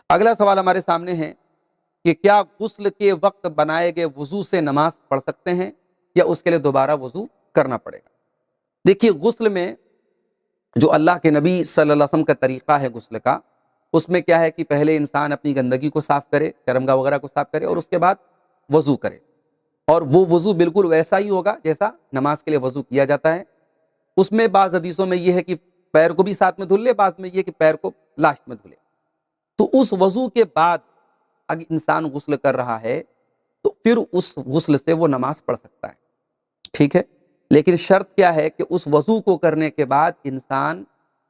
اگلا سوال ہمارے سامنے ہے کہ کیا غسل کے وقت بنائے گئے وضو سے نماز پڑھ سکتے ہیں یا اس کے لیے دوبارہ وضو کرنا پڑے گا؟ دیکھیے، غسل میں جو اللہ کے نبی صلی اللہ علیہ وسلم کا طریقہ ہے غسل کا، اس میں کیا ہے کہ پہلے انسان اپنی گندگی کو صاف کرے، شرمگاہ وغیرہ کو صاف کرے، اور اس کے بعد وضو کرے، اور وہ وضو بالکل ویسا ہی ہوگا جیسا نماز کے لیے وضو کیا جاتا ہے۔ اس میں بعض حدیثوں میں یہ ہے کہ پیر کو بھی ساتھ میں دھل لے، بعض میں یہ کہ پیر کو لاسٹ میں دھلے۔ تو اس وضو کے بعد اگر انسان غسل کر رہا ہے تو پھر اس غسل سے وہ نماز پڑھ سکتا ہے، ٹھیک ہے؟ لیکن شرط کیا ہے کہ اس وضو کو کرنے کے بعد انسان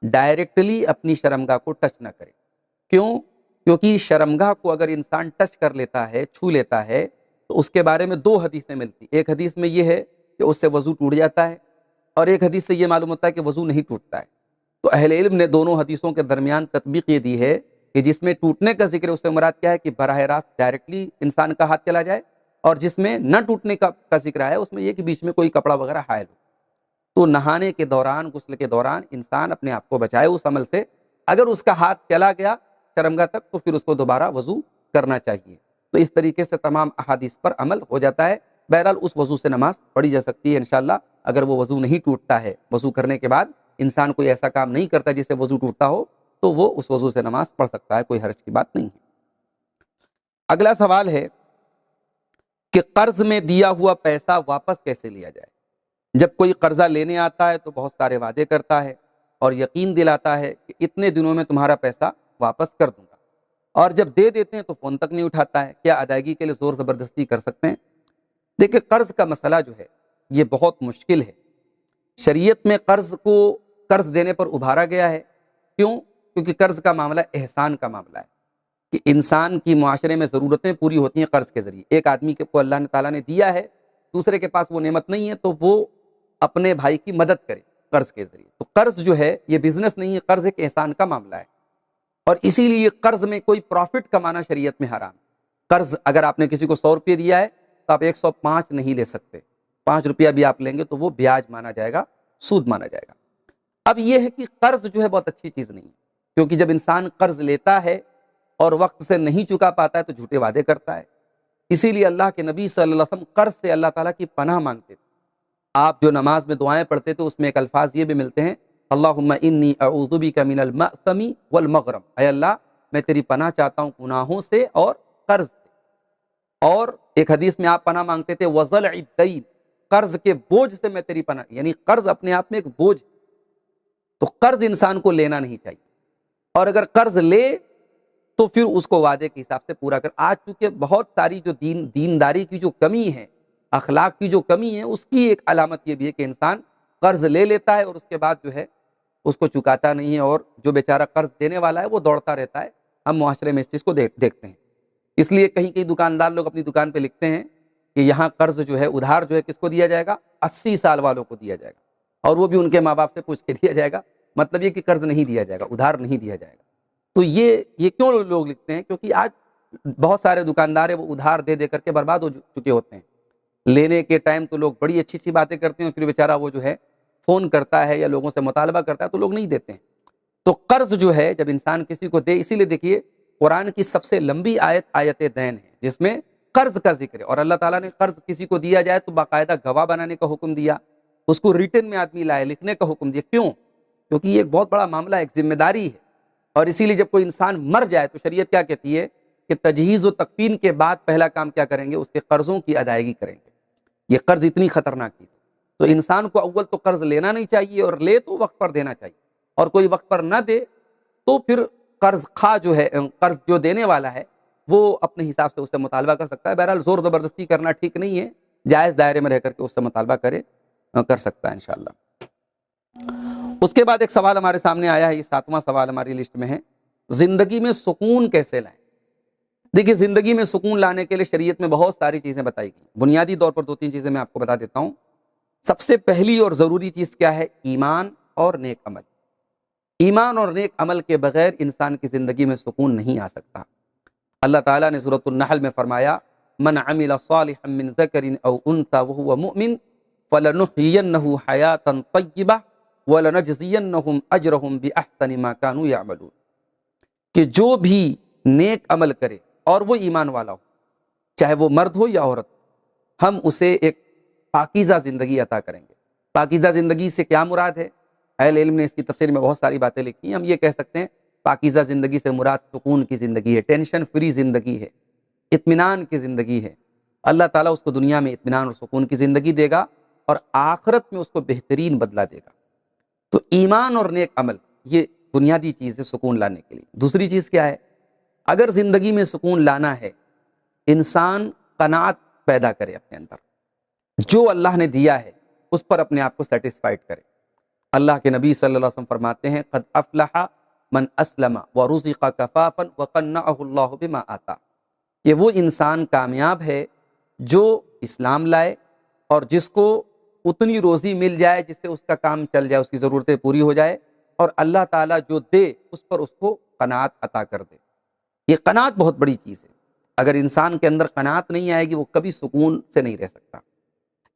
ڈائریکٹلی اپنی شرمگاہ کو ٹچ نہ کرے۔ کیوں؟ کیونکہ شرمگاہ کو اگر انسان ٹچ کر لیتا ہے، چھو لیتا ہے، تو اس کے بارے میں دو حدیثیں ملتی۔ ایک حدیث میں یہ ہے کہ اس سے وضو ٹوٹ جاتا ہے، اور ایک حدیث سے یہ معلوم ہوتا ہے کہ وضو نہیں ٹوٹتا ہے۔ تو اہل علم نے دونوں حدیثوں کے درمیان تطبیق یہ دی ہے کہ جس میں ٹوٹنے کا ذکر ہے اس سے مراد کیا ہے کہ براہ راست ڈائریکٹلی انسان کا ہاتھ چلا جائے، اور جس میں نہ ٹوٹنے کا ذکر ہے اس میں یہ کہ بیچ میں کوئی کپڑا وغیرہ حائل ہو۔ تو نہانے کے دوران، غسل کے دوران انسان اپنے آپ کو بچائے اس عمل سے۔ اگر اس کا ہاتھ چلا گیا شرمگاہ تک تو پھر اس کو دوبارہ وضو کرنا چاہیے۔ تو اس طریقے سے تمام احادیث پر عمل ہو جاتا ہے۔ بہرحال اس وضو سے نماز پڑھی جا سکتی ہے انشاءاللہ، اگر وہ وضو نہیں ٹوٹتا ہے، وضو کرنے کے بعد انسان کوئی ایسا کام نہیں کرتا جس سے وضو ٹوٹتا ہو، تو وہ اس وضو سے نماز پڑھ سکتا ہے، کوئی حرج کی بات نہیں ہے۔ اگلا سوال ہے کہ قرض میں دیا ہوا پیسہ واپس کیسے لیا جائے؟ جب کوئی قرضہ لینے آتا ہے تو بہت سارے وعدے کرتا ہے اور یقین دلاتا ہے کہ اتنے دنوں میں تمہارا پیسہ واپس کر دوں گا، اور جب دے دیتے ہیں تو فون تک نہیں اٹھاتا ہے۔ کیا ادائیگی کے لیے زور زبردستی کر سکتے ہیں؟ دیکھیں، قرض کا مسئلہ جو ہے یہ بہت مشکل ہے۔ شریعت میں قرض کو قرض دینے پر ابھارا گیا ہے۔ کیوں؟ کیونکہ قرض کا معاملہ احسان کا معاملہ ہے، کہ انسان کی معاشرے میں ضرورتیں پوری ہوتی ہیں قرض کے ذریعے۔ ایک آدمی کو اللہ تعالیٰ نے دیا ہے، دوسرے کے پاس وہ نعمت نہیں ہے، تو وہ اپنے بھائی کی مدد کرے قرض کے ذریعے۔ تو قرض جو ہے یہ بزنس نہیں ہے، قرض ایک احسان کا معاملہ ہے، اور اسی لیے قرض میں کوئی پروفٹ کمانا شریعت میں حرام ہے۔ قرض اگر آپ نے کسی کو 100 روپے دیا ہے تو آپ 105 نہیں لے سکتے، 5 روپیہ بھی آپ لیں گے تو وہ بیاج مانا جائے گا، سود مانا جائے گا۔ اب یہ ہے کہ قرض جو ہے بہت اچھی چیز نہیں ہے، کیونکہ جب انسان قرض لیتا ہے اور وقت سے نہیں چکا پاتا ہے تو جھوٹے وعدے کرتا ہے۔ اسی لیے اللہ کے نبی صلی اللہ علیہ وسلم قرض سے اللہ تعالیٰ کی پناہ مانگتے تھے۔ آپ جو نماز میں دعائیں پڑھتے تھے اس میں ایک الفاظ یہ بھی ملتے ہیں، اللہم انی اعوذ بک من المأثم والمغرم، اے اللہ میں تیری پناہ چاہتا ہوں گناہوں سے اور قرض سے۔ اور ایک حدیث میں آپ پناہ مانگتے تھے وضلع الدین، قرض کے بوجھ سے میں تیری پناہ، یعنی قرض اپنے آپ میں ایک بوجھ۔ تو قرض انسان کو لینا نہیں چاہیے، اور اگر قرض لے تو پھر اس کو وعدے کے حساب سے پورا کر۔ آج چونکہ بہت ساری جو دینداری کی جو کمی ہے، اخلاق کی جو کمی ہے، اس کی ایک علامت یہ بھی ہے کہ انسان قرض لے لیتا ہے اور اس کے بعد جو ہے اس کو چکاتا نہیں ہے، اور جو بیچارہ قرض دینے والا ہے وہ دوڑتا رہتا ہے۔ ہم معاشرے میں اس چیز کو دیکھتے ہیں۔ اس لیے کہیں کہیں دکاندار لوگ اپنی دکان پہ لکھتے ہیں کہ یہاں قرض جو ہے، ادھار جو ہے کس کو دیا جائے گا؟ 80 سال والوں کو دیا جائے گا، اور وہ بھی ان کے ماں باپ سے پوچھ کے دیا جائے گا۔ مطلب یہ کہ قرض نہیں دیا جائے گا، ادھار نہیں دیا جائے گا۔ تو یہ کیوں لوگ لکھتے ہیں؟ کیونکہ آج بہت سارے دکاندار ہیں وہ ادھار دے دے کر کے برباد ہو چکے ہوتے ہیں۔ لینے کے ٹائم تو لوگ بڑی اچھی سی باتیں کرتے ہیں، پھر بیچارہ وہ جو ہے فون کرتا ہے یا لوگوں سے مطالبہ کرتا ہے تو لوگ نہیں دیتے ہیں۔ تو قرض جو ہے جب انسان کسی کو دے، اسی لیے دیکھیے قرآن کی سب سے لمبی آیت دین ہے جس میں قرض کا ذکر ہے، اور اللہ تعالیٰ نے قرض کسی کو دیا جائے تو باقاعدہ گواہ بنانے کا حکم دیا، اس کو ریٹن میں آدمی لائے، لکھنے کا حکم دیا۔ کیوں؟ کیونکہ یہ ایک بہت بڑا معاملہ ہے، ایک ذمہ داری ہے۔ اور اسی لیے جب کوئی انسان مر جائے تو شریعت کیا کہتی ہے کہ تجہیز و تکفین کے بعد پہلا کام کیا کریں گے؟ اس کے قرضوں کی ادائیگی کریں گے۔ یہ قرض اتنی خطرناک چیز ہے، تو انسان کو اول تو قرض لینا نہیں چاہیے، اور لے تو وقت پر دینا چاہیے، اور کوئی وقت پر نہ دے تو پھر قرض خواہ جو ہے، قرض جو دینے والا ہے وہ اپنے حساب سے اس سے مطالبہ کر سکتا ہے۔ بہرحال زور زبردستی کرنا ٹھیک نہیں ہے، جائز دائرے میں رہ کر کے اس سے مطالبہ کر سکتا ہے انشاءاللہ۔ اس کے بعد ایک سوال ہمارے سامنے آیا ہے، یہ 7واں سوال ہماری لسٹ میں ہے، زندگی میں سکون کیسے لائیں؟ دیکھیے، زندگی میں سکون لانے کے لیے شریعت میں بہت ساری چیزیں بتائی گئی۔ بنیادی طور پر 2-3 چیزیں میں آپ کو بتا دیتا ہوں۔ سب سے پہلی اور ضروری چیز کیا ہے؟ ایمان اور نیک عمل۔ ایمان اور نیک عمل کے بغیر انسان کی زندگی میں سکون نہیں آ سکتا۔ اللہ تعالیٰ نے سورۃ النحل میں فرمایا، من عمل صالحا من ذکر او انثى وهو مؤمن فلنحيينه حیاتا طیبہ ولنجزینہم اجرہم باحسن ما كانوا يعملون، کہ جو بھی نیک عمل کرے اور وہ ایمان والا ہو، چاہے وہ مرد ہو یا عورت، ہم اسے ایک پاکیزہ زندگی عطا کریں گے۔ پاکیزہ زندگی سے کیا مراد ہے؟ اہل علم نے اس کی تفسیر میں بہت ساری باتیں لکھی ہیں۔ ہم یہ کہہ سکتے ہیں پاکیزہ زندگی سے مراد سکون کی زندگی ہے، ٹینشن فری زندگی ہے، اطمینان کی زندگی ہے۔ اللہ تعالیٰ اس کو دنیا میں اطمینان اور سکون کی زندگی دے گا اور آخرت میں اس کو بہترین بدلہ دے گا۔ تو ایمان اور نیک عمل یہ بنیادی چیز ہے سکون لانے کے لیے۔ دوسری چیز کیا ہے؟ اگر زندگی میں سکون لانا ہے، انسان قناعت پیدا کرے اپنے اندر، جو اللہ نے دیا ہے اس پر اپنے آپ کو سیٹسفائیڈ کرے۔ اللہ کے نبی صلی اللہ علیہ وسلم فرماتے ہیں قد افلح من اسلم ورزق کفافا وقنعه اللہ بما آتا، کہ وہ انسان کامیاب ہے جو اسلام لائے اور جس کو اتنی روزی مل جائے جس سے اس کا کام چل جائے، اس کی ضرورتیں پوری ہو جائے، اور اللہ تعالیٰ جو دے اس پر اس کو قناعت عطا کر دے۔ یہ قناعت بہت بڑی چیز ہے۔ اگر انسان کے اندر قناعت نہیں آئے گی وہ کبھی سکون سے نہیں رہ سکتا۔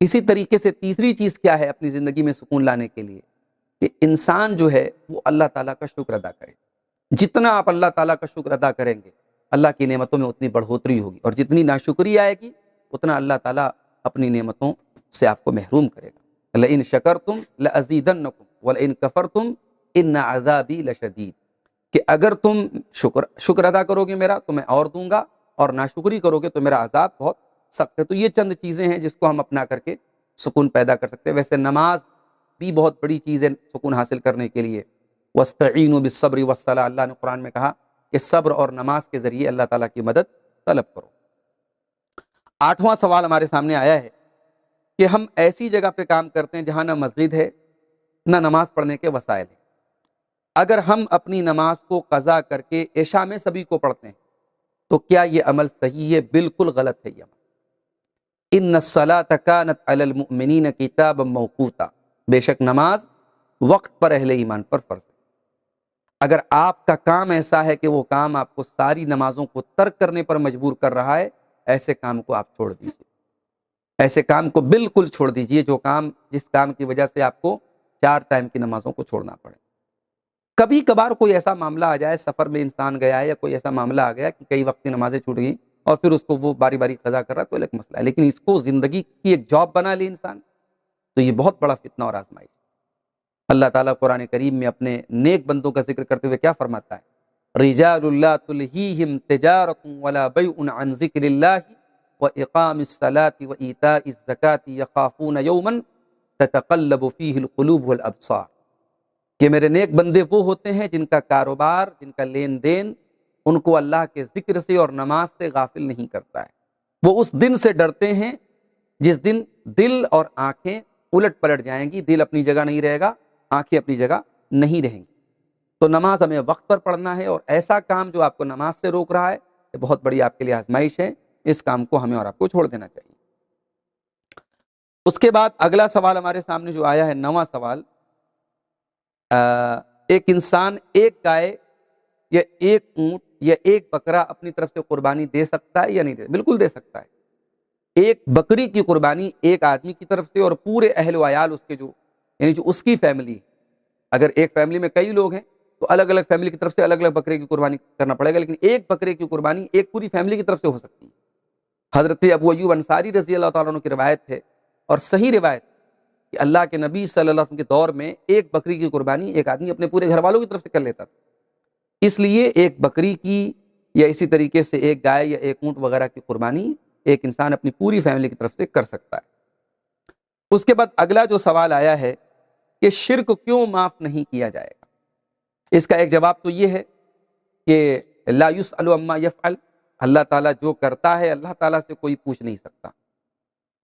اسی طریقے سے تیسری چیز کیا ہے اپنی زندگی میں سکون لانے کے لیے؟ کہ انسان جو ہے وہ اللہ تعالیٰ کا شکر ادا کرے۔ جتنا آپ اللہ تعالیٰ کا شکر ادا کریں گے اللہ کی نعمتوں میں اتنی بڑھوتری ہوگی، اور جتنی ناشکری آئے گی اتنا اللہ تعالیٰ اپنی نعمتوں سے آپ کو محروم کرے گا۔ لئن شکرتم لأزیدنکم ولئن کفرتم ان عذابی لشدید، کہ اگر تم شکر ادا کرو گے میرا تو میں اور دوں گا، اور ناشکری کرو گے تو میرا عذاب بہت سخت ہے۔ تو یہ چند چیزیں ہیں جس کو ہم اپنا کر کے سکون پیدا کر سکتے ہیں۔ ویسے نماز بھی بہت بڑی چیز ہے سکون حاصل کرنے کے لیے۔ وَاسْتَعِینُوا بِالصَّبْرِ وَالصَّلَاةِ، اللہ نے قرآن میں کہا کہ صبر اور نماز کے ذریعے اللہ تعالیٰ کی مدد طلب کرو۔ 8واں سوال ہمارے سامنے آیا ہے کہ ہم ایسی جگہ پہ کام کرتے ہیں جہاں نہ مسجد ہے نہ نماز پڑھنے کے وسائل ہیں۔ اگر ہم اپنی نماز کو قضا کر کے عشاء میں سبھی کو پڑھتے ہیں تو کیا یہ عمل صحیح ہے؟ بالکل غلط ہے یہ عمل۔ ان الصلاۃ کانت علی المؤمنین کتابا موقوتا، بے شک نماز وقت پر اہل ایمان پر فرض ہے۔ اگر آپ کا کام ایسا ہے کہ وہ کام آپ کو ساری نمازوں کو ترک کرنے پر مجبور کر رہا ہے، ایسے کام کو آپ چھوڑ دیجیے، ایسے کام کو بالکل چھوڑ دیجیے جس کام کی وجہ سے آپ کو 4 ٹائم کی نمازوں کو چھوڑنا پڑے۔ کبھی کبھار کوئی ایسا معاملہ آ جائے، سفر میں انسان گیا ہے یا کوئی ایسا معاملہ آ گیا کہ کئی وقت کی نمازیں چھوٹ گئیں اور پھر اس کو وہ باری باری قضا کر رہا ہے تو الگ مسئلہ ہے، لیکن اس کو زندگی کی ایک جاب بنا لی انسان تو یہ بہت بڑا فتنہ اور آزمائش۔ اللہ تعالیٰ قرآن کریم میں اپنے نیک بندوں کا ذکر کرتے ہوئے کیا فرماتا ہے؟ رجال لا تلہیہم تجارۃ ولا بیع عن ذکر اللہ واقام الصلاۃ وایتاء الزکاۃ یخافون یوما تتقلب فیہ القلوب والابصار، کہ میرے نیک بندے وہ ہوتے ہیں جن کا کاروبار، جن کا لین دین ان کو اللہ کے ذکر سے اور نماز سے غافل نہیں کرتا ہے۔ وہ اس دن سے ڈرتے ہیں جس دن دل اور آنکھیں الٹ پلٹ جائیں گی، دل اپنی جگہ نہیں رہے گا، آنکھیں اپنی جگہ نہیں رہیں گی۔ تو نماز ہمیں وقت پر پڑھنا ہے، اور ایسا کام جو آپ کو نماز سے روک رہا ہے یہ بہت بڑی آپ کے لیے آزمائش ہے، اس کام کو ہمیں اور آپ کو چھوڑ دینا چاہیے۔ اس کے بعد اگلا سوال ہمارے سامنے جو آیا ہے، 9واں سوال، ایک انسان ایک گائے یا ایک اونٹ یا ایک بکرا اپنی طرف سے قربانی دے سکتا ہے یا نہیں دے؟ بالکل دے سکتا ہے۔ ایک بکری کی قربانی ایک آدمی کی طرف سے اور پورے اہل و عیال اس کے یعنی جو اس کی فیملی ہے، اگر ایک فیملی میں کئی لوگ ہیں تو الگ الگ فیملی کی طرف سے الگ الگ بکرے کی قربانی کرنا پڑے گا، لیکن ایک بکرے کی قربانی ایک پوری فیملی کی طرف سے ہو سکتی ہے۔ حضرت ابو ایوب انصاری رضی اللہ تعالیٰ عنہ کی روایت ہے، اور صحیح روایت، کہ اللہ کے نبی صلی اللہ علیہ وسلم کے دور میں ایک بکری کی قربانی ایک آدمی اپنے پورے گھر والوں کی طرف سے کر لیتا تھا۔ اس لیے ایک بکری کی یا اسی طریقے سے ایک گائے یا ایک اونٹ وغیرہ کی قربانی ایک انسان اپنی پوری فیملی کی طرف سے کر سکتا ہے۔ اس کے بعد اگلا جو سوال آیا ہے کہ شرک کیوں معاف نہیں کیا جائے گا؟ اس کا ایک جواب تو یہ ہے کہ لا یسأل عما یفعل، اللہ تعالیٰ جو کرتا ہے اللہ تعالیٰ سے کوئی پوچھ نہیں سکتا،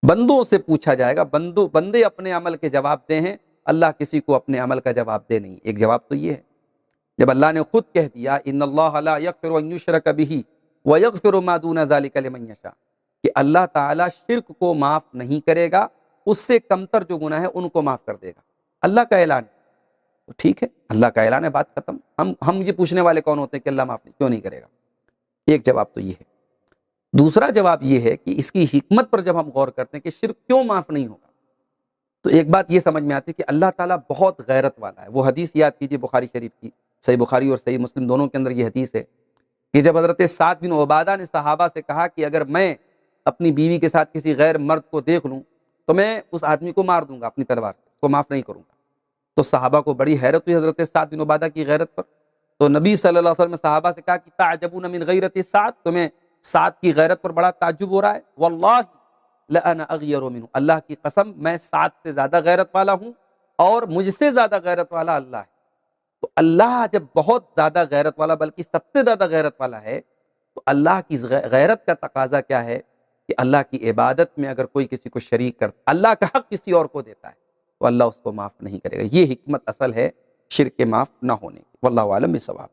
بندوں سے پوچھا جائے گا۔ بندے اپنے عمل کے جواب دے ہیں، اللہ کسی کو اپنے عمل کا جواب دے نہیں۔ ایک جواب تو یہ ہے، جب اللہ نے خود کہہ دیا ان اللہ لا یغفر ان یشرک بہ ویغفر ما دون ذلک لمن یشاء، کہ اللہ تعالیٰ شرک کو معاف نہیں کرے گا، اس سے کمتر جو گناہ ہے ان کو معاف کر دے گا۔ اللہ کا اعلان ہے تو ٹھیک ہے، اللہ کا اعلان ہے، بات ختم۔ ہم یہ پوچھنے والے کون ہوتے ہیں کہ اللہ معاف کیوں نہیں کرے گا؟ ایک جواب تو یہ ہے۔ دوسرا جواب یہ ہے کہ اس کی حکمت پر جب ہم غور کرتے ہیں کہ شرک کیوں معاف نہیں ہوگا، تو ایک بات یہ سمجھ میں آتی ہے کہ اللہ تعالیٰ بہت غیرت والا ہے۔ وہ حدیث یاد کیجئے بخاری شریف کی، صحیح بخاری اور صحیح مسلم دونوں کے اندر یہ حدیث ہے کہ جب حضرت سعد بن عبادہ نے صحابہ سے کہا کہ اگر میں اپنی بیوی کے ساتھ کسی غیر مرد کو دیکھ لوں تو میں اس آدمی کو مار دوں گا اپنی تلوار سے، اس کو معاف نہیں کروں گا۔ تو صحابہ کو بڑی حیرت ہوئی حضرت سعد بن عبادہ کی غیرت پر۔ تو نبی صلی اللہ علیہ وسلم نے صحابہ سے کہا کہ تعجبون من غیرت سعد، تمہیں سعد کی غیرت پر بڑا تعجب ہو رہا ہے؟ واللہ لأنا اغیر منہ، اللہ کی قسم میں سعد سے زیادہ غیرت والا ہوں اور مجھ سے زیادہ غیرت والا اللہ ہے۔ تو اللہ جب بہت زیادہ غیرت والا بلکہ سب سے زیادہ غیرت والا ہے تو اللہ کی غیرت کا تقاضا کیا ہے کہ اللہ کی عبادت میں اگر کوئی کسی کو شریک کرتا، اللہ کا حق کسی اور کو دیتا ہے تو اللہ اس کو معاف نہیں کرے گا۔ یہ حکمت اصل ہے شرک معاف نہ ہونے کی۔ واللہ اعلم بالصواب۔